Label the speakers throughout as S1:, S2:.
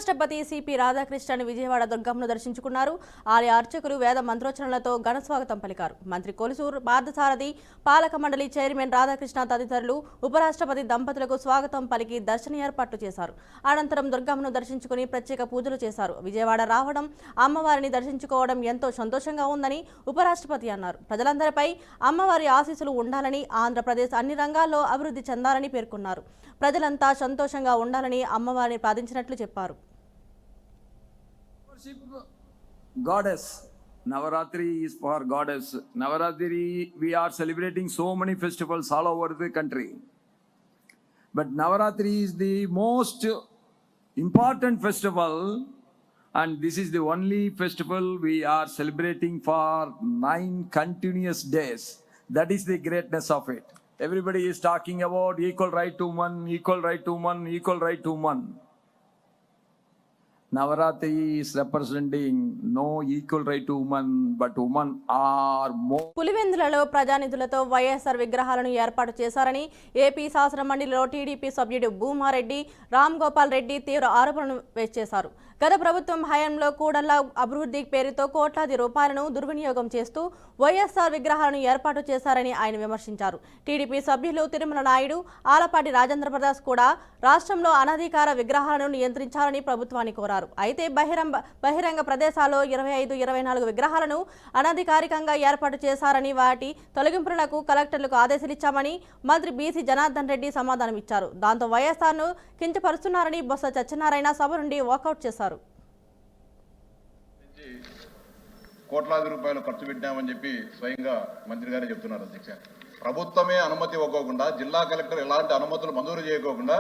S1: ఉపరాష్ట్రపతి సిపి రాధాకృష్ణన్ విజయవాడ దుర్గమ్మను దర్శించుకున్నారు. ఆలయ అర్చకులు వేద మంత్రోచ్చరణలతో ఘన స్వాగతం పలికారు. మంత్రి కొలుసూరు పార్థసారథి, పాలక మండలి చైర్మన్ రాధాకృష్ణ తదితరులు ఉపరాష్ట్రపతి దంపతులకు స్వాగతం పలికి దర్శన ఏర్పాట్లు చేశారు. అనంతరం దుర్గమ్మను దర్శించుకుని ప్రత్యేక పూజలు చేశారు. విజయవాడ రావడం, అమ్మవారిని దర్శించుకోవడం ఎంతో సంతోషంగా ఉందని ఉపరాష్ట్రపతి అన్నారు. ప్రజలందరిపై అమ్మవారి ఆశీస్సులు ఉండాలని, ఆంధ్రప్రదేశ్ అన్ని రంగాల్లో అభివృద్ధి చెందాలని పేర్కొన్నారు. ప్రజలంతా సంతోషంగా ఉండాలని అమ్మవారిని ప్రార్థించినట్లు చెప్పారు.
S2: Goddess, Navaratri is for goddess. Navaratri, we are celebrating so many festivals all over the country, but Navaratri is the most important festival, and this is the only festival we are celebrating for 9 continuous days. That is the greatness of it. Everybody is talking about equal right to woman, equal right to woman, equal right to woman. Navaratri is representing no equal right to woman, but women are more.
S1: పులివెందులలో ప్రజానిధులతో YSR విగ్రహాలను ఏర్పాటు చేశారని AP శాసన మండలిలో TDP సభ్యుడు భూమారెడ్డి రామ్ గోపాల్ రెడ్డి తీవ్ర ఆరోపణలు చేశారు. గత ప్రభుత్వం హయాంలో కూడళ్ల అభివృద్ధి పేరుతో కోట్లాది రూపాయలను దుర్వినియోగం చేస్తూ వైఎస్ఆర్ విగ్రహాలను ఏర్పాటు చేశారని ఆయన విమర్శించారు. టీడీపీ సభ్యులు తిరుమల నాయుడు, ఆలపాటి రాజేంద్రప్రసాద్ కూడా రాష్ట్రంలో అనధికార విగ్రహాలను నియంత్రించాలని ప్రభుత్వాన్ని కోరారు. అయితే బహిరంగ ప్రదేశాల్లో 25-24 విగ్రహాలను అనధికారికంగా ఏర్పాటు చేశారని, వాటి తొలగింపులకు కలెక్టర్లకు ఆదేశాలిచ్చామని మంత్రి బీసీ జనార్దన్ రెడ్డి సమాధానం ఇచ్చారు. దాంతో వైఎస్ఆర్ను కించపరుస్తున్నారని బొత్స సత్యనారాయణ సభ నుండి వాకౌట్ చేశారు.
S3: కోట్లాది రూపాయలు ఖర్చు పెట్టామని చెప్పి స్వయంగా మంత్రి గారే చెప్తున్నారు. అధ్యక్ష, ప్రభుత్వమే అనుమతి ఇవ్వకోకుండా, జిల్లా కలెక్టర్ ఎలాంటి అనుమతులు మంజూరు చేయకోకుండా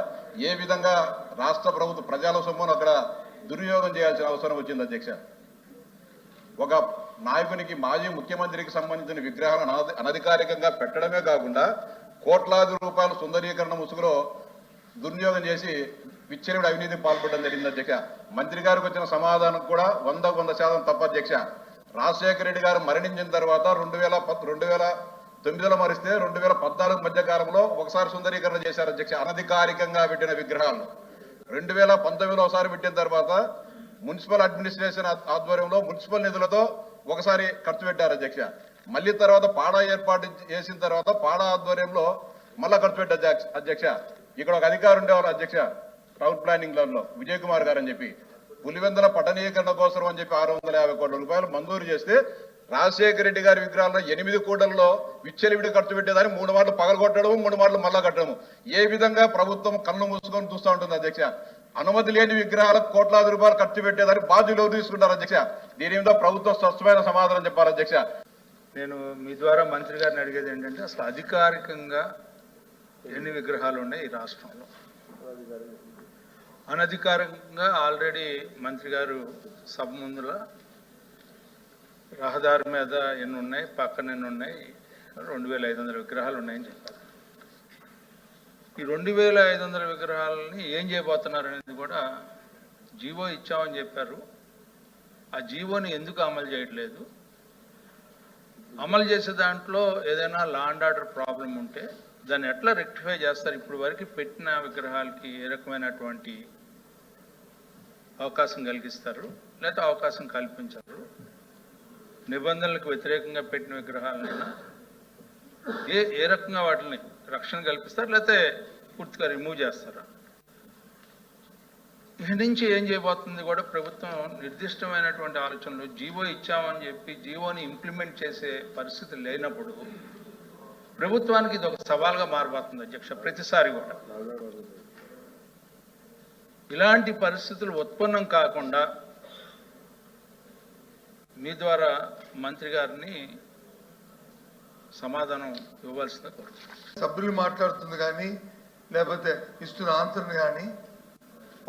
S3: ఏ విధంగా రాష్ట్ర ప్రభుత్వ ప్రజల సొమ్మును అక్కడ దుర్వినియోగం చేయాల్సిన అవసరం వచ్చింది. అధ్యక్ష, ఒక నాయకునికి, మాజీ ముఖ్యమంత్రికి సంబంధించిన విగ్రహాలను అనధికారికంగా పెట్టడమే కాకుండా కోట్లాది రూపాయల సుందరీకరణ ముసుగులో దుర్వినియోగం చేసి విచ్చలవిడి అవినీతి పాల్పడడం జరిగింది. అధ్యక్ష, మంత్రి గారికి వచ్చిన సమాధానం కూడా 100% తప్ప. అధ్యక్ష, రాజశేఖర రెడ్డి గారు మరణించిన తర్వాత 2009లో మరిస్తే 2014 మధ్య కాలంలో ఒకసారి సుందరీకరణ చేశారు. అధ్యక్ష, అనధికారికంగా పెట్టిన విగ్రహాలు 2019లో ఒకసారి పెట్టిన తర్వాత మున్సిపల్ అడ్మినిస్ట్రేషన్ ఆధ్వర్యంలో మున్సిపల్ నిధులతో ఒకసారి ఖర్చు పెట్టారు. అధ్యక్ష, మళ్ళీ తర్వాత పాడా ఏర్పాటు చేసిన తర్వాత పాడా ఆధ్వర్యంలో మళ్ళా ఖర్చు పెట్టారు. అధ్యక్ష, ఇక్కడ ఒక అధికారి ఉండేవారు. అధ్యక్ష, టౌన్ ప్లానింగ్ లో విజయ్ కుమార్ గారు అని చెప్పి పులివెందుల పట్టణీకరణ కోసం అని చెప్పి 650 కోట్ల రూపాయలు మంజూరు చేస్తే రాజశేఖర రెడ్డి గారి విగ్రహాలను 8 కోట్లలో విచ్చలవిడి ఖర్చు పెట్టేదాన్ని 3 మార్లు పగలగొట్టడం, 3 మార్లు మళ్ళా కట్టడం. ఏ విధంగా ప్రభుత్వం కళ్ళు మూసుకొని చూస్తూ ఉంటుంది. అధ్యక్ష, అనుమతి లేని విగ్రహాలకు కోట్లాది రూపాయలు ఖర్చు పెట్టేదాన్ని బాధ్యులు ఎవరు తీసుకుంటారు. అధ్యక్ష, దీని మీద ప్రభుత్వం స్పష్టమైన సమాధానం చెప్పారు. అధ్యక్ష,
S4: నేను మీ ద్వారా మంత్రి గారిని అడిగేది ఏంటంటే, అసలు అధికారికంగా ఎన్ని విగ్రహాలు ఉన్నాయి ఈ రాష్ట్రంలో? అనధికారికంగా ఆల్రెడీ మంత్రి గారు సభ ముందుల రహదారి మీద ఎన్ని ఉన్నాయి, పక్కన ఎన్ని ఉన్నాయి, 2500 విగ్రహాలు ఉన్నాయని చెప్పారు. ఈ 2500 విగ్రహాలని ఏం చేయబోతున్నారు అనేది కూడా జీవో ఇచ్చామని చెప్పారు. ఆ జీవోని ఎందుకు అమలు చేయట్లేదు? అమలు చేసే దాంట్లో ఏదైనా లా అండ్ ఆర్డర్ ప్రాబ్లం ఉంటే దాన్ని ఎట్లా రెక్టిఫై చేస్తారు? ఇప్పుడు వరకు పెట్టిన విగ్రహాలకి ఏ రకమైనటువంటి అవకాశం కలిగిస్తారు, లేకపోతే అవకాశం కల్పించారు? నిబంధనలకు వ్యతిరేకంగా పెట్టిన విగ్రహాలైనా ఏ రకంగా వాటిని రక్షణ కల్పిస్తారు, లేకపోతే పూర్తిగా రిమూవ్ చేస్తారా? ఇక్కడి నుంచి ఏం చేయబోతుంది కూడా ప్రభుత్వం నిర్దిష్టమైనటువంటి ఆలోచనలు. జీవో ఇచ్చామని చెప్పి జీవోని ఇంప్లిమెంట్ చేసే పరిస్థితి లేనప్పుడు ప్రభుత్వానికి ఇది ఒక సవాల్గా మారిపోతుంది. అధ్యక్ష, ప్రతిసారి కూడా ఇలాంటి పరిస్థితులు ఉత్పన్నం కాకుండా మీ ద్వారా మంత్రి గారిని సమాధానం ఇవ్వాల్సిందిగా కోరుతున్నాను.
S5: సభ్యులు మాట్లాడుతుంది కానీ, లేకపోతే ఇస్తున్న ఆన్సర్ని కానీ,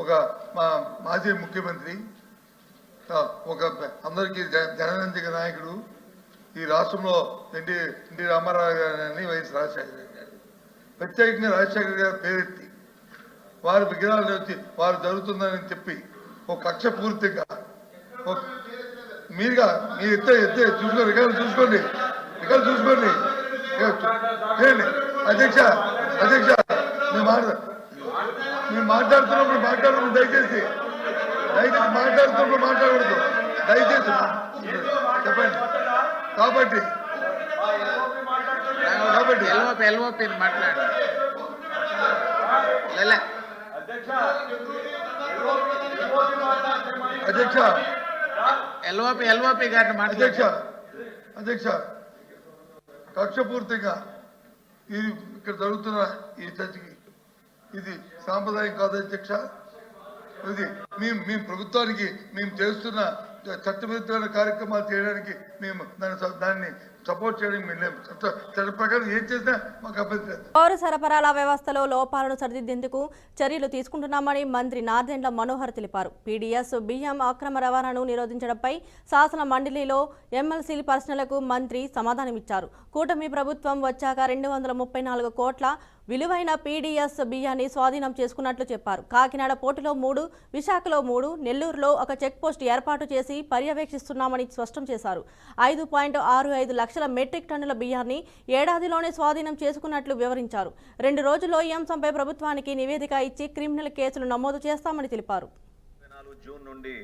S5: ఒక మా మాజీ ముఖ్యమంత్రి, ఒక అందరికీ జనరంజక నాయకుడు, ఈ రాష్ట్రంలో ఎన్టీ రామారావు గారిని వైఎస్ రాజశేఖర రెడ్డి గారు, ప్రత్యేకంగా రాజశేఖర గారు పేరెత్తి వారి విగ్రహాలు వచ్చి వారు జరుగుతుందని చెప్పి ఒక కక్ష పూర్తిగా మీరు ఎత్తే చూసుకోండి, రికార్డు చూసుకోండి. అధ్యక్ష, మీరు మాట్లాడుతున్నప్పుడు దయచేసి దయచేసి మాట్లాడుతున్నప్పుడు మాట్లాడకూడదు. దయచేసి చెప్పండి. కాబట్టి
S4: ఎల్ఓపి మాట్లాడు.
S5: అధ్యక్ష
S4: ఎల్ఓపి గారిని
S5: అధ్యక్ష కక్షపూర్తిగా ఇది ఇక్కడ జరుగుతున్న ఈ చర్చకి ఇది సాంప్రదాయం కాదు అధ్యక్ష. ఇది మేము ప్రభుత్వానికి మేము చేస్తున్న చట్టవిరుద్ధమైన కార్యక్రమాలు చేయడానికి మేము దాన్ని సపోర్ట్ చేయడానికి మేము లేము. చట్ట ప్రకారం ఏం చేసినా మాకు అభ్యంతరం.
S1: పౌర సరఫరాల వ్యవస్థలో లోపాలను సరిదిద్దేందుకు చర్యలు తీసుకుంటున్నామని మంత్రి నాదెండ్ల మనోహర్ తెలిపారు. పీడీఎస్ బియ్యం అక్రమ రవాణాను నిరోధించడంపై శాసన మండలిలో ఎమ్మెల్సీ ప్రశ్నలకు మంత్రి సమాధానమిచ్చారు. కూటమి ప్రభుత్వం వచ్చాక 234 కోట్ల విలువైన పీడీఎస్ బియ్యాన్ని స్వాధీనం చేసుకున్నట్లు చెప్పారు. కాకినాడ పోర్టులో 3, విశాఖలో 3, నెల్లూరులో ఒక చెక్పోస్ట్ ఏర్పాటు చేసి పర్యవేక్షిస్తున్నామని స్పష్టం చేశారు. 5.65 లక్షల మెట్రిక్ టన్నుల బియ్యాన్ని ఏడాదిలోనే స్వాధీనం చేసుకున్నట్లు వివరించారు. 2 రోజుల్లో ఈ అంశంపై ప్రభుత్వానికి నివేదిక ఇచ్చి క్రిమినల్ కేసులు నమోదు చేస్తామని తెలిపారు.
S6: 4 జూన్ నుండి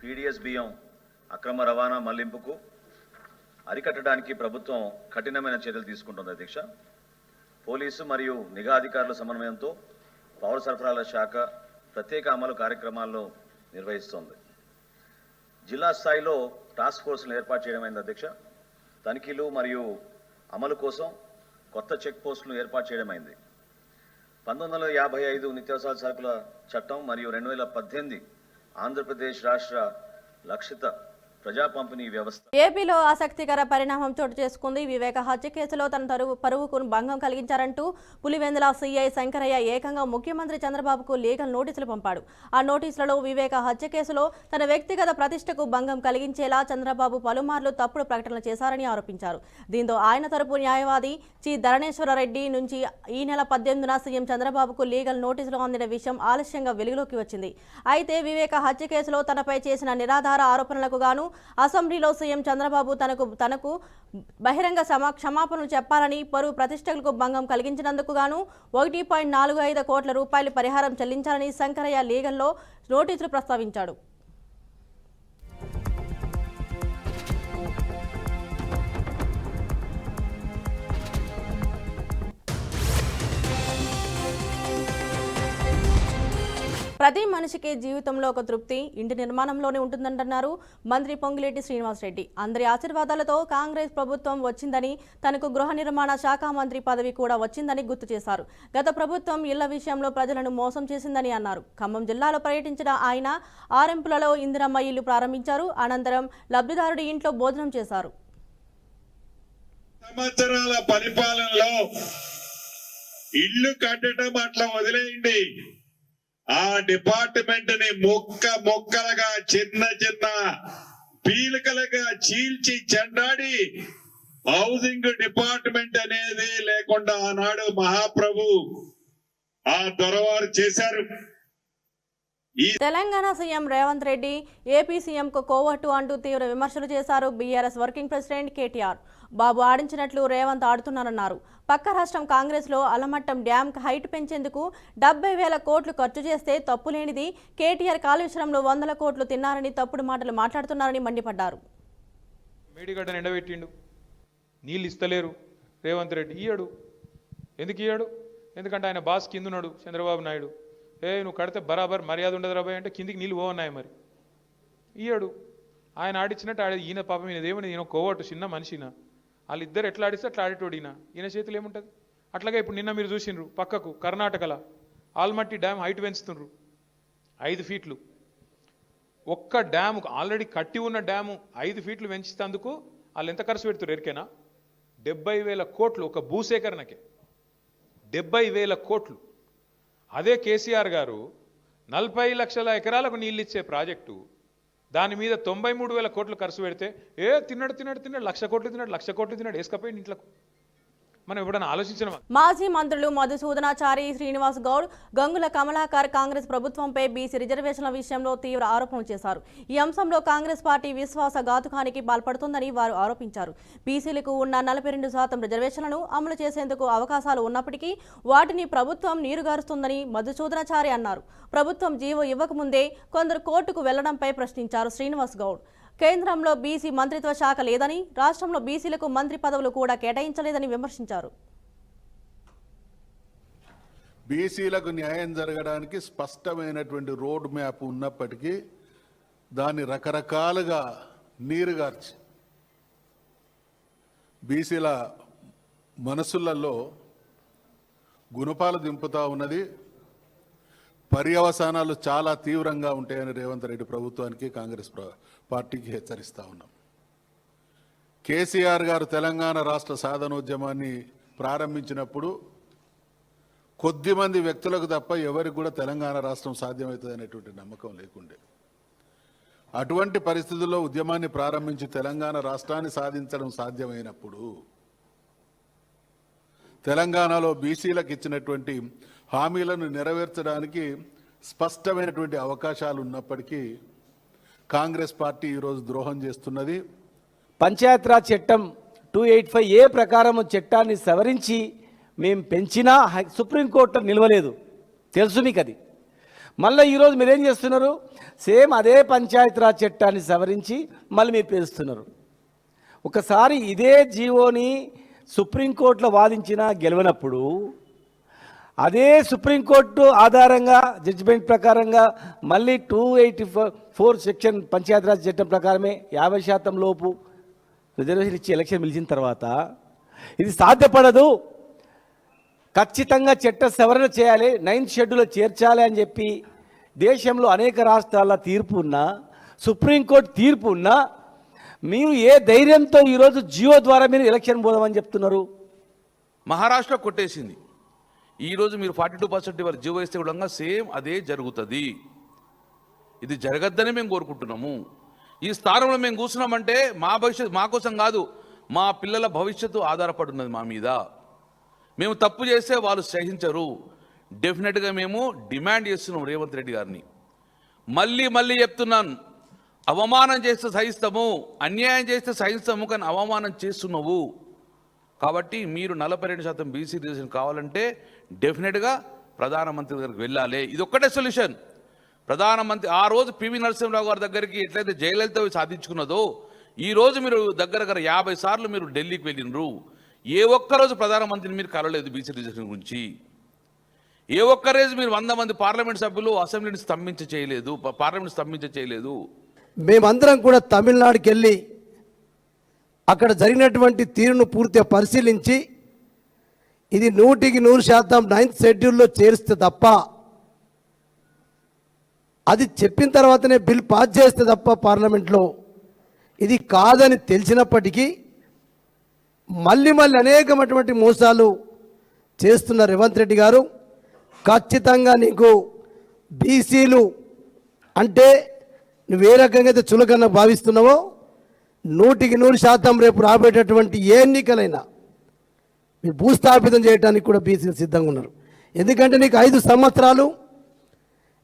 S6: పీడీఎస్ బియ్యం అక్రమ రవాణా మళ్లింపుకు అరికట్టడానికి ప్రభుత్వం కఠినమైన చర్యలు తీసుకుంటుంది అధ్యక్ష. పోలీసు మరియు నిఘా అధికారుల సమన్వయంతో పౌర సరఫరాల శాఖ ప్రత్యేక అమలు కార్యక్రమాలను నిర్వహిస్తోంది. జిల్లా స్థాయిలో టాస్క్ ఫోర్స్ను ఏర్పాటు చేయడమైంది అధ్యక్ష. తనిఖీలు మరియు అమలు కోసం కొత్త చెక్ పోస్టులను ఏర్పాటు చేయడమైంది. 1955 నిత్యావసర సరుకుల చట్టం మరియు 2018 ఆంధ్రప్రదేశ్ రాష్ట్ర లక్షిత ప్రజా పంపిణీ వ్యవస్థ.
S1: ఏపీలో ఆసక్తికర పరిణామం చోటు చేసుకుంది. వివేక హత్య కేసులో తన పరువుకు భంగం కలిగించారంటూ పులివెందుల సీఐ శంకరయ్య ఏకంగా ముఖ్యమంత్రి చంద్రబాబుకు లీగల్ నోటీసులు పంపాడు. ఆ నోటీసులలో వివేక హత్య కేసులో తన వ్యక్తిగత ప్రతిష్టకు భంగం కలిగించేలా చంద్రబాబు పలుమార్లు తప్పుడు ప్రకటనలు చేశారని ఆరోపించారు. దీంతో ఆయన తరపు న్యాయవాది చి ధరణేశ్వరరెడ్డి నుంచి ఈ నెల 18న సీఎం చంద్రబాబుకు లీగల్ నోటీసులు అందిన విషయం ఆలస్యంగా వెలుగులోకి వచ్చింది. అయితే వివేక హత్య కేసులో తనపై చేసిన నిరాధార ఆరోపణలకు గాను అసెంబ్లీలో సీఎం చంద్రబాబు తనకు బహిరంగ క్షమాపణలు చెప్పాలని, పరువు ప్రతిష్టలకు భంగం కలిగించినందుకు గాను 1.45 కోట్ల రూపాయలు పరిహారం చెల్లించాలని శంకరయ్య లీగల్లో నోటీసులు ప్రస్తావించాడు. ప్రతి మనిషికి జీవితంలో ఒక తృప్తి ఇంటి నిర్మాణంలోనే ఉంటుందంటున్నారు మంత్రి పొంగులేటి శ్రీనివాసరెడ్డి. అందరి ఆశీర్వాదాలతో కాంగ్రెస్ ప్రభుత్వం వచ్చిందని, తనకు గృహ నిర్మాణ శాఖ మంత్రి పదవి కూడా వచ్చిందని గుర్తు చేశారు. గత ప్రభుత్వం ఇళ్ల విషయంలో ప్రజలను మోసం చేసిందని అన్నారు. ఖమ్మం జిల్లాలో పర్యటించిన ఆయన ఆరెంపులలో ఇందిరమ్మ ఇల్లు ప్రారంభించారు. అనంతరం లబ్ధిదారుడి ఇంట్లో భోజనం చేశారు.
S7: సంవత్సరాల పరిపాలనలో ఇల్లు కట్టడం అట్లా వదిలేయండి. ఆ డిపార్ట్మెంట్ ని మొక్కలుగా చిన్న పీలికలుగా చీల్చి చెండాడి హౌసింగ్ డిపార్ట్మెంట్ అనేది లేకుండా ఆనాడు మహాప్రభు ఆ దొరవారు చేశారు.
S1: తెలంగాణ సీఎం రేవంత్ రెడ్డి ఏపీ సీఎంకు కోవట్టు అంటూ తీవ్ర విమర్శలు చేశారు. బీఆర్ఎస్ వర్కింగ్ ప్రెసిడెంట్ కేటీఆర్ బాబు ఆడించినట్లు రేవంత్ ఆడుతున్నారన్నారు. పక్క రాష్ట్రం కాంగ్రెస్లో అలమట్టం డ్యామ్ హైట్ పెంచేందుకు 70,000 కోట్లు ఖర్చు చేస్తే తప్పులేనిది కేటీఆర్ కాళేశ్వరంలో 100 కోట్లు తిన్నారని తప్పుడు మాటలు మాట్లాడుతున్నారని మండిపడ్డారు.
S8: మేడిగడ్డను ఎండబెట్టిండు, నీళ్ళు ఇస్తలేరు రేవంత్ రెడ్డి. ఇయ్యాడు. ఎందుకు ఇయ్యాడు? ఎందుకంటే ఆయన బాస్ కిందున్నాడు చంద్రబాబు నాయుడు. నువ్వు కడితే బరాబర్ మర్యాద ఉండదు రాబాయ్ అంటే కిందికి నీళ్ళు పోవన్నాయి. మరి ఇయ్యాడు. ఆయన ఆడిచ్చినట్టు ఈయన పాపం ఈయనదేమని ఈయన కోవట్టు చిన్న మనిషినా, వాళ్ళిద్దరు ఎట్లా ఆడిస్తే అట్లా ఆడేటోడు ఈయన చేతులు ఏముంటుంది. అట్లాగే ఇప్పుడు నిన్న మీరు చూసిండ్రు పక్కకు కర్ణాటకలో ఆల్మట్టి డ్యామ్ హైట్ పెంచుతుండ్రు 5 ఫీట్లు. ఒక్క డ్యాము ఆల్రెడీ కట్టి ఉన్న డ్యాము 5 ఫీట్లు పెంచుతందుకు వాళ్ళు ఎంత ఖర్చు పెడుతున్నారు ఎరికేనా? 70,000 కోట్లు ఒక భూసేకరణకే. 70,000 కోట్లు. అదే కేసీఆర్ గారు 40 లక్షల ఎకరాలకు నీళ్ళు ఇచ్చే ప్రాజెక్టు దాని మీద 93,000 కోట్లు ఖర్చు పెడితే తిన్నాడు 1,00,000 కోట్లు తిన్నాడు వేసుకపోయింది ఇంట్లోకి. మనం ఎప్పుడైనా ఆలోచించినామా?
S1: మాజీ మంత్రులు మధుసూదనాచారి, శ్రీనివాస్ గౌడ్, గంగుల కమలాకర్ కాంగ్రెస్ ప్రభుత్వంపై బీసీ రిజర్వేషన్ల విషయంలో తీవ్ర ఆరోపణలు చేశారు. ఈ అంశంలో కాంగ్రెస్ పార్టీ విశ్వాసఘాతుకానికి పాల్పడుతుందని వారు ఆరోపించారు. బీసీలకు ఉన్న 42% రిజర్వేషన్లను అమలు చేసేందుకు అవకాశాలు ఉన్నప్పటికీ వాటిని ప్రభుత్వం నీరుగారుస్తుందని మధుసూదనాచారి అన్నారు. ప్రభుత్వం జీవో ఇవ్వకముందే కొందరు కోర్టుకు వెళ్లడంపై ప్రశ్నించారు శ్రీనివాస్ గౌడ్. కేంద్రంలో బీసీ మంత్రిత్వ శాఖ లేదని, రాష్ట్రంలో బీసీలకు మంత్రి పదవులు కూడా కేటాయించలేదని విమర్శించారు.
S9: బీసీలకు న్యాయం జరగడానికి స్పష్టమైనటువంటి రోడ్ మ్యాప్ ఉన్నప్పటికీ దాన్ని రకరకాలుగా నీరుగార్చి బీసీల మనసులలో గుణపాలు దింపుతా ఉన్నది. పర్యవసానాలు చాలా తీవ్రంగా ఉంటాయని రేవంత్ రెడ్డి ప్రభుత్వానికి, కాంగ్రెస్ పార్టీకి హెచ్చరిస్తా ఉన్నాం. కేసీఆర్ గారు తెలంగాణ రాష్ట్ర సాధనోద్యమాన్ని ప్రారంభించినప్పుడు కొద్దిమంది వ్యక్తులకు తప్ప ఎవరికి కూడా తెలంగాణ రాష్ట్రం సాధ్యమవుతుంది అనేటువంటి నమ్మకం లేకుండే. అటువంటి పరిస్థితుల్లో ఉద్యమాన్ని ప్రారంభించి తెలంగాణ రాష్ట్రాన్ని సాధించడం సాధ్యమైనప్పుడు తెలంగాణలో బీసీలకు ఇచ్చినటువంటి హామీలను నెరవేర్చడానికి స్పష్టమైనటువంటి అవకాశాలు ఉన్నప్పటికీ కాంగ్రెస్ పార్టీ ఈరోజు ద్రోహం చేస్తున్నది.
S10: పంచాయతీరాజ్ చట్టం 285A ప్రకారం చట్టాన్ని సవరించి మేము పెంచినా సుప్రీంకోర్టులో నిలవలేదు, తెలుసు మీకు అది. మళ్ళీ ఈరోజు మీరేం చేస్తున్నారు? సేమ్ అదే పంచాయతీరాజ్ చట్టాన్ని సవరించి మళ్ళీ మీరు పెంచుతున్నారు. ఒకసారి ఇదే జీవోని సుప్రీంకోర్టులో వాదించినా గెలవనప్పుడు అదే సుప్రీంకోర్టు ఆధారంగా జడ్జిమెంట్ ప్రకారంగా మళ్ళీ 284 సెక్షన్ పంచాయతీరాజ్ చట్టం ప్రకారమే 50% లోపు రిజర్వేషన్ ఇచ్చి ఎలక్షన్ పిలిచిన తర్వాత ఇది సాధ్యపడదు, ఖచ్చితంగా చట్ట సవరణ చేయాలి, 9th షెడ్యూల్లో చేర్చాలి అని చెప్పి దేశంలో అనేక రాష్ట్రాల తీర్పు ఉన్నా, సుప్రీంకోర్టు తీర్పు ఉన్నా మీరు ఏ ధైర్యంతో ఈరోజు జియో ద్వారా మీరు ఎలక్షన్ పోదామని చెప్తున్నారు?
S11: మహారాష్ట్ర కొట్టేసింది. ఈరోజు మీరు 42% వారు జీవో వేస్తే కూడా సేమ్ అదే జరుగుతుంది. ఇది జరగద్దని మేము కోరుకుంటున్నాము. ఈ స్థానంలో మేము కూర్చున్నామంటే మా భవిష్యత్తు మా కోసం కాదు, మా పిల్లల భవిష్యత్తు ఆధారపడి ఉన్నది మా మీద. మేము తప్పు చేస్తే వాళ్ళు సహించరు. డెఫినెట్గా మేము డిమాండ్ చేస్తున్నాం రేవంత్ రెడ్డి గారిని. మళ్ళీ చెప్తున్నాను, అవమానం చేస్తే సహిస్తాము, అన్యాయం చేస్తే సహిస్తాము, కానీ అవమానం చేస్తున్నావు. కాబట్టి మీరు 42% బీసీ రిజర్వేషన్ కావాలంటే డెఫినెట్గా ప్రధానమంత్రి దగ్గరికి వెళ్ళాలి. ఇది ఒక్కటే సొల్యూషన్. ప్రధానమంత్రి ఆ రోజు పివి నరసింహరావు గారి దగ్గరికి ఎట్లయితే జయలలిత సాధించుకున్నదో ఈరోజు మీరు దగ్గర 50 సార్లు మీరు ఢిల్లీకి వెళ్ళినరు. ఏ ఒక్కరోజు ప్రధానమంత్రిని మీరు కలవలేదు బీసీ రిజర్వేషన్ గురించి. ఏ ఒక్కరోజు మీరు 100 మంది పార్లమెంట్ సభ్యులు అసెంబ్లీని స్తంభించ చేయలేదు.
S12: మేమందరం కూడా తమిళనాడుకి వెళ్ళి అక్కడ జరిగినటువంటి తీరును పూర్తిగా పరిశీలించి ఇది 100% 9th షెడ్యూల్లో చేరిస్తే తప్ప, అది చెప్పిన తర్వాతనే బిల్ పాస్ చేస్తే తప్ప పార్లమెంట్లో ఇది కాదని తెలిసినప్పటికీ మళ్ళీ అనేకమైనటువంటి మోసాలు చేస్తున్న రేవంత్ రెడ్డి గారు, ఖచ్చితంగా నీకు బీసీలు అంటే నువ్వు ఏ రకంగా అయితే చులకన భావిస్తున్నావో 100% రేపు రాబోయేటటువంటి ఏ ఎన్నికలైనా మీరు భూస్థాపితం చేయడానికి కూడా బీసీలు సిద్ధంగా ఉన్నారు. ఎందుకంటే నీకు 5 సంవత్సరాలు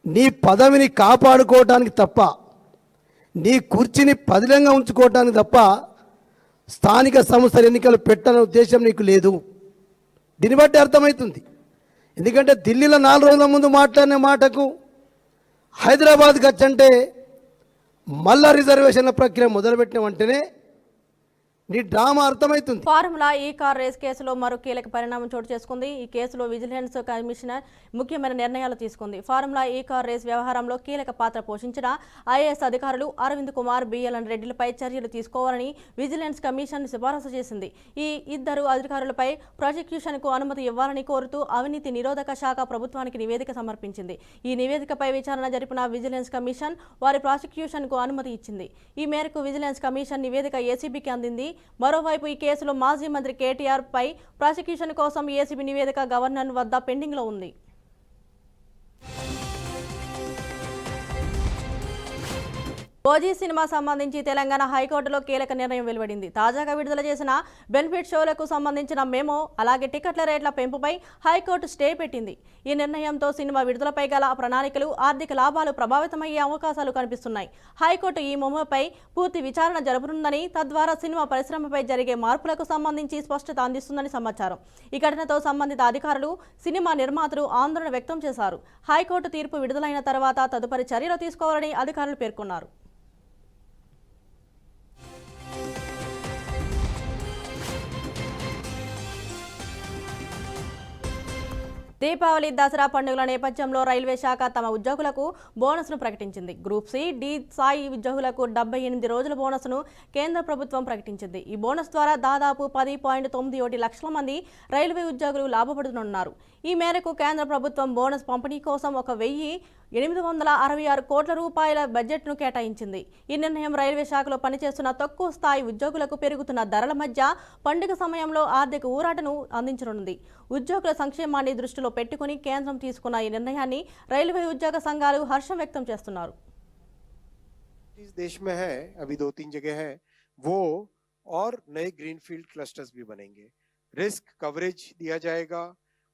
S12: నీ పదవిని కాపాడుకోవడానికి తప్ప, నీ కుర్చీని పదిలంగా ఉంచుకోవడానికి తప్ప స్థానిక సంస్థల ఎన్నికలు పెట్టాలనే ఉద్దేశం నీకు లేదు. దీన్ని బట్టి అర్థమవుతుంది. ఎందుకంటే ఢిల్లీలో 4 రోజుల ముందు మాట్లాడిన మాటకు హైదరాబాద్కి వచ్చంటే మళ్ళా రిజర్వేషన్ల ప్రక్రియ మొదలుపెట్టిన వెంటనే నీ డ్రామా అర్థమవుతుంది.
S1: ఫార్ములా ఈ కార్ రేస్ కేసులో మరో కీలక పరిణామం చోటు చేసుకుంది. ఈ కేసులో విజిలెన్స్ కమిషనర్ ముఖ్యమైన నిర్ణయాలు తీసుకుంది. ఫార్ములా ఈ కార్ రేస్ వ్యవహారంలో కీలక పాత్ర పోషించిన ఐఏఎస్ అధికారులు అరవింద్ కుమార్, బిఎల్ఎన్ రెడ్డిలపై చర్యలు తీసుకోవాలని విజిలెన్స్ కమిషన్ సిఫారసు చేసింది. ఈ ఇద్దరు అధికారులపై ప్రాసిక్యూషన్కు అనుమతి ఇవ్వాలని కోరుతూ అవినీతి నిరోధక శాఖ ప్రభుత్వానికి నివేదిక సమర్పించింది. ఈ నివేదికపై విచారణ జరిపిన విజిలెన్స్ కమిషన్ వారి ప్రాసిక్యూషన్కు అనుమతి ఇచ్చింది. ఈ మేరకు విజిలెన్స్ కమిషన్ నివేదిక ఏసీబీకి అందింది. మరోవైపు ఈ కేసులో మాజీ మంత్రి కేటీఆర్ పై ప్రాసిక్యూషన్ కోసం ఏసీబీ నివేదిక గవర్నర్ వద్ద పెండింగ్ లో ఉంది. ఓజీ సినిమా సంబంధించి తెలంగాణ హైకోర్టులో కీలక నిర్ణయం వెలువడింది. తాజాగా విడుదల చేసిన బెనిఫిట్ షోలకు సంబంధించిన మెమో అలాగే టికెట్ల రేట్ల పెంపుపై హైకోర్టు స్టే పెట్టింది. ఈ నిర్ణయంతో సినిమా విడుదలపై గల ప్రణాళికలు, ఆర్థిక లాభాలు ప్రభావితమయ్యే అవకాశాలు కనిపిస్తున్నాయి. హైకోర్టు ఈ మెమోపై పూర్తి విచారణ జరపనుందని, తద్వారా సినిమా పరిశ్రమపై జరిగే మార్పులకు సంబంధించి స్పష్టత అందిస్తుందని సమాచారం. ఈ ఘటనతో సంబంధిత అధికారులు, సినిమా నిర్మాతలు ఆందోళన వ్యక్తం చేశారు. హైకోర్టు తీర్పు విడుదలైన తర్వాత తదుపరి చర్యలు తీసుకోవాలని అధికారులు పేర్కొన్నారు. దీపావళి, దసరా పండుగల నేపథ్యంలో రైల్వే శాఖ తమ ఉద్యోగులకు బోనస్ను ప్రకటించింది. గ్రూప్ సి, డి స్థాయి ఉద్యోగులకు 78 రోజుల బోనస్ను కేంద్ర ప్రభుత్వం ప్రకటించింది. ఈ బోనస్ ద్వారా దాదాపు 10.91 లక్షల మంది రైల్వే ఉద్యోగులు లాభపడుతున్నారు. ఈ మేరకు కేంద్ర ప్రభుత్వం బోనస్ పంపిణీ కోసం 1,866 కోట్ల రూపాయల బడ్జెట్ను కేటాయించింది. ఈ నిర్ణయం రైల్వే శాఖలో పనిచేస్తున్న తక్కువ స్థాయి ఉద్యోగులకు పెరుగుతున్న ధరల మధ్య పండుగ సమయంలో ఆర్థిక ఊరాటను అందించనుంది. ఉద్యోగుల సంక్షేమాన్ని దృష్టిలో పెట్టుకుని కేంద్రం తీసుకున్న ఈ నిర్ణయాన్ని రైల్వే ఉద్యోగ సంఘాలు హర్షం వ్యక్తం చేస్తున్నారు.
S13: देश में है अभी 2-3 जगह है वो और नए ग्रीनफील्ड क्लस्टर्स भी बनेंगे, रिस्क कवरेज दिया जाएगा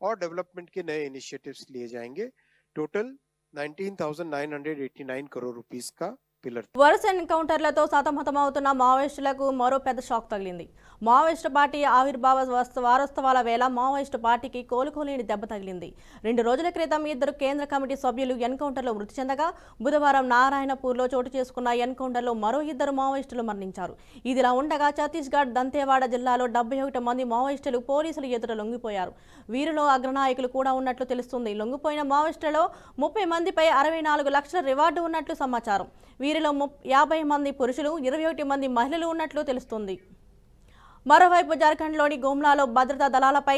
S13: और डेवलपमेंट के नए इनिशिएटिव्स लिए जाएंगे. टोटल 19,989 करोड़ रुपीस का पिलर.
S1: వరుస ఎన్కౌంటర్లతో సతమతమవుతున్న మావోయిస్టులకు మరో పెద్ద షాక్ తగిలింది. మావోయిస్టు పార్టీ ఆవిర్భావ వారోత్సవాల వేళ మావోయిస్టు పార్టీకి కోలుకోలేని దెబ్బ తగిలింది. 2 రోజుల క్రితం 2 కేంద్ర కమిటీ సభ్యులు ఎన్కౌంటర్లో మృతి చెందగా, బుధవారం నారాయణపూర్లో చోటు చేసుకున్న ఎన్కౌంటర్లో మరో 2 మావోయిస్టులు మరణించారు. ఇదిలా ఉండగా ఛత్తీస్గఢ్ దంతేవాడ జిల్లాలో 71 మంది మావోయిస్టులు పోలీసులు ఎదుట లొంగిపోయారు. వీరిలో అగ్రనాయకులు కూడా ఉన్నట్లు తెలుస్తుంది. లొంగిపోయిన మావోయిస్టులలో 30 మందిపై 64 లక్షల రివార్డు ఉన్నట్లు సమాచారం. వీరిలో 50 మంది పురుషులు, 21 మంది మహిళలు ఉన్నట్లు తెలుస్తుంది. మరోవైపు జార్ఖండ్లోని గుమ్లాలో భద్రతా దళాలపై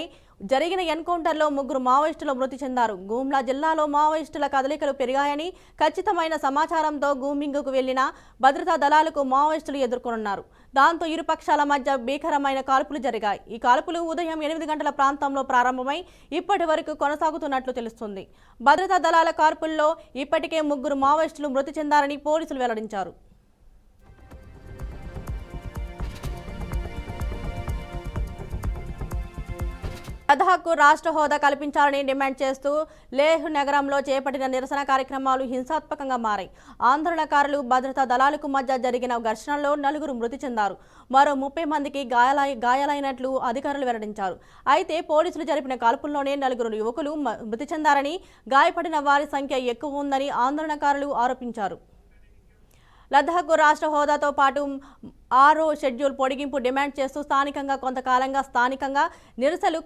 S1: జరిగిన ఎన్కౌంటర్లో 3 మావోయిస్టులు మృతి చెందారు. గుమ్లా జిల్లాలో మావోయిస్టుల కదలికలు పెరిగాయని ఖచ్చితమైన సమాచారంతో గూమింగ్కు వెళ్లిన భద్రతా దళాలకు మావోయిస్టులు ఎదుర్కొన్నారు. దాంతో ఇరు పక్షాల మధ్య భీకరమైన కాల్పులు జరిగాయి. ఈ కాల్పులు ఉదయం 8 గంటల ప్రాంతంలో ప్రారంభమై ఇప్పటి వరకు కొనసాగుతున్నట్లు తెలుస్తుంది. భద్రతా దళాల కాల్పుల్లో ఇప్పటికే 3 మావోయిస్టులు మృతి చెందారని పోలీసులు వెల్లడించారు. లద్దాఖ్కు రాష్ట్ర హోదా కల్పించాలని డిమాండ్ చేస్తూ లేహ్ నగరంలో చేపట్టిన నిరసన కార్యక్రమాలు హింసాత్మకంగా మారాయి. ఆందోళనకారులు, భద్రతా దళాలకు మధ్య జరిగిన ఘర్షణలో 4 మృతి చెందారు. మరో 30 మందికి గాయాలైనట్లు అధికారులు వెల్లడించారు. అయితే పోలీసులు జరిపిన కాల్పుల్లోనే 4 యువకులు మృతి చెందారని, గాయపడిన వారి సంఖ్య ఎక్కువ ఉందని ఆందోళనకారులు ఆరోపించారు. లద్దాఖ్కు రాష్ట్ర హోదాతో పాటు 6వ షెడ్యూల్ పొడిగింపు డిమాండ్ చేస్తూ కొంతకాలంగా స్థానికంగా నిరసనలు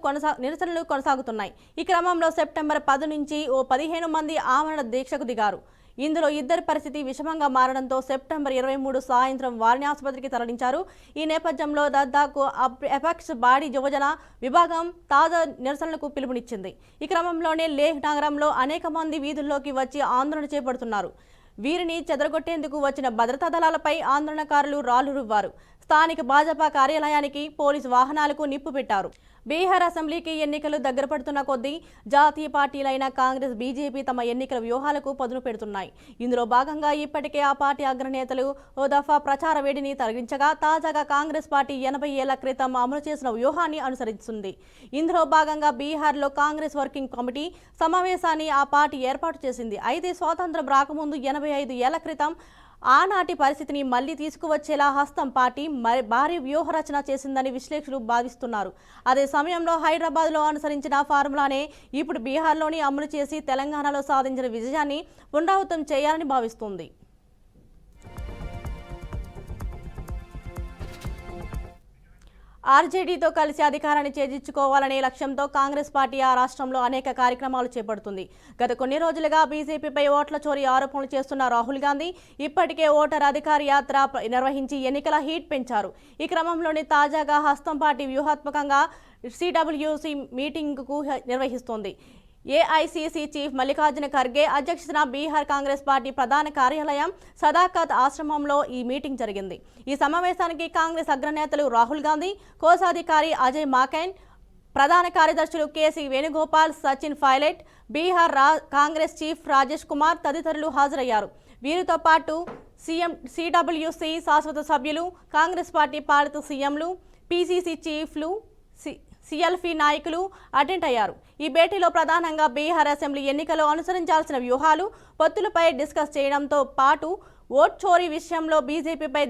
S1: కొనసాగుతున్నాయి. ఈ క్రమంలో సెప్టెంబర్ 10 నుంచి 15 మంది ఆమరణ దీక్షకు దిగారు. ఇందులో 2 పరిస్థితి విషమంగా మారడంతో సెప్టెంబర్ 23 సాయంత్రం వారిని ఆసుపత్రికి తరలించారు. ఈ నేపథ్యంలో లద్దాఖ్ ఎపెక్స్ బాడీ యువజన విభాగం తాజా నిరసనలకు పిలుపునిచ్చింది. ఈ క్రమంలోనే లేహ్ నగరంలో అనేక మంది వీధుల్లోకి వచ్చి ఆందోళన చేపడుతున్నారు. వీరిని చెదరగొట్టేందుకు వచ్చిన భద్రతా దళాలపై ఆందోళనకారులు రాళ్లు రువ్వారు. స్థానిక భాజపా కార్యాలయానికి, పోలీసు వాహనాలకు నిప్పు పెట్టారు. బీహార్ అసెంబ్లీకి ఎన్నికలు దగ్గర పడుతున్న కొద్దీ జాతీయ పార్టీలైన కాంగ్రెస్, బీజేపీ తమ ఎన్నికల వ్యూహాలకు పదును పెడుతున్నాయి. ఇందులో భాగంగా ఇప్పటికే ఆ పార్టీ అగ్రనేతలు ఓ దఫా ప్రచార వేడిని తరలించగా, తాజాగా కాంగ్రెస్ పార్టీ 80 ఏళ్ల క్రితం అమలు చేసిన వ్యూహాన్ని అనుసరిస్తుంది. ఇందులో భాగంగా బీహార్లో కాంగ్రెస్ వర్కింగ్ కమిటీ సమావేశాన్ని ఆ పార్టీ ఏర్పాటు చేసింది. అయితే స్వాతంత్రం రాకముందు 85 ఏళ్ల క్రితం ఆనాటి పరిస్థితిని మళ్లీ తీసుకువచ్చేలా హస్తం పార్టీ భారీ వ్యూహరచన చేసిందని విశ్లేషకులు భావిస్తున్నారు. అదే సమయంలో హైదరాబాద్లో అనుసరించిన ఫార్ములానే ఇప్పుడు బీహార్లోని అమలు చేసి తెలంగాణలో సాధించిన విజయాన్ని పునరావృతం చేయాలని భావిస్తుంది. ఆర్జేడీతో కలిసి అధికారాన్ని చేజించుకోవాలనే లక్ష్యంతో కాంగ్రెస్ పార్టీ ఆ రాష్ట్రంలో అనేక కార్యక్రమాలు చేపడుతుంది. గత కొన్ని రోజులుగా బీజేపీపై ఓట్ల చోరీ ఆరోపణలు చేస్తున్న రాహుల్ గాంధీ ఇప్పటికే ఓటర్ అధికార యాత్ర నిర్వహించి ఎన్నికల హీట్ పెంచారు. ఈ క్రమంలోనే తాజాగా హస్తం పార్టీ వ్యూహాత్మకంగా సిడబ్ల్యూసీ మీటింగ్కు నిర్వహిస్తోంది. ఏఐసీసీ చీఫ్ మల్లికార్జున ఖర్గే అధ్యక్షతన బీహార్ కాంగ్రెస్ పార్టీ ప్రధాన కార్యాలయం సదాకత్ ఆశ్రమంలో ఈ మీటింగ్ జరిగింది. ఈ సమావేశానికి కాంగ్రెస్ అగ్రనేతలు రాహుల్ గాంధీ, కోశాధికారి అజయ్ మాకైన్, ప్రధాన కార్యదర్శులు కేసీ వేణుగోపాల్, సచిన్ పైలట్, బీహార్ కాంగ్రెస్ చీఫ్ రాజేష్ కుమార్ తదితరులు హాజరయ్యారు. వీరితో పాటు సిడబ్ల్యూసి శాశ్వత సభ్యులు, కాంగ్రెస్ పార్టీ పాలిత సీఎంలు, పీసీసీ చీఫ్లు, సిఎల్పి నాయకులు అటెండ్ అయ్యారు. ఈ భేటీలో ప్రధానంగా బీహార్ అసెంబ్లీ ఎన్నికల్లో అనుసరించాల్సిన వ్యూహాలు, పొత్తులపై డిస్కస్ చేయడంతో పాటు ఓట్ చోరీ విషయంలో బీజేపీపై